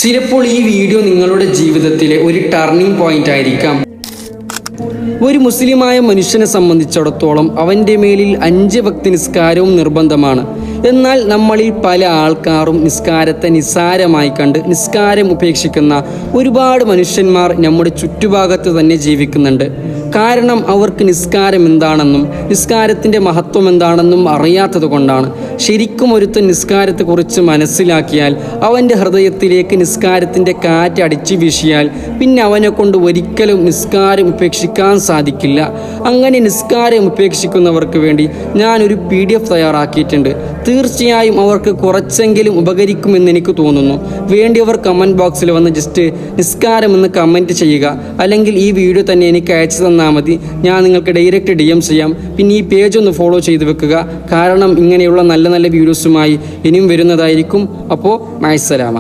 ചിലപ്പോൾ ഈ വീഡിയോ നിങ്ങളുടെ ജീവിതത്തിലെ ഒരു ടേണിംഗ് പോയിന്റ് ആയിരിക്കാം. ഒരു മുസ്ലിമായ മനുഷ്യനെ സംബന്ധിച്ചിടത്തോളം അവൻ്റെ മേലിൽ 5 വക്ത് നിസ്കാരവും നിർബന്ധമാണ്. എന്നാൽ നമ്മളിൽ പല ആൾക്കാരും നിസ്കാരത്തെ നിസ്സാരമായി കണ്ട് നിസ്കാരം ഉപേക്ഷിക്കുന്ന ഒരുപാട് മനുഷ്യന്മാർ നമ്മുടെ ചുറ്റുഭാഗത്ത് തന്നെ ജീവിക്കുന്നുണ്ട്. കാരണം അവർക്ക് നിസ്കാരം എന്താണെന്നും നിസ്കാരത്തിൻ്റെ മഹത്വം എന്താണെന്നും അറിയാത്തത് കൊണ്ടാണ്. ശരിക്കും ഒരുത്തൻ നിസ്കാരത്തെക്കുറിച്ച് മനസ്സിലാക്കിയാൽ അവൻ്റെ ഹൃദയത്തിലേക്ക് നിസ്കാരത്തിൻ്റെ കാറ്റ് അടിച്ചു വീശിയാൽ പിന്നെ അവനെ കൊണ്ട് ഒരിക്കലും നിസ്കാരം ഉപേക്ഷിക്കാൻ സാധിക്കില്ല. അങ്ങനെ നിസ്കാരം ഉപേക്ഷിക്കുന്നവർക്ക് വേണ്ടി ഞാനൊരു PDF തയ്യാറാക്കിയിട്ടുണ്ട്. തീർച്ചയായും അവർക്ക് കുറച്ചെങ്കിലും ഉപകരിക്കുമെന്ന് എനിക്ക് തോന്നുന്നു. വേണ്ടിയവർ കമൻറ്റ് ബോക്സിൽ വന്ന് ജസ്റ്റ് നിസ്കാരം എന്ന് കമൻറ്റ് ചെയ്യുക. അല്ലെങ്കിൽ ഈ വീഡിയോ തന്നെ എനിക്ക് അയച്ചു തന്നാൽ മതി. ഞാൻ നിങ്ങൾക്ക് ഡയറക്റ്റ് DM ചെയ്യാം. പിന്നെ ഈ പേജ് ഒന്ന് ഫോളോ ചെയ്ത് വെക്കുക. കാരണം ഇങ്ങനെയുള്ള നല്ല നല്ല വീഡിയോസുമായി ഇനിയും വരുന്നതായിരിക്കും. അപ്പോൾ മഅസ്സലാമ.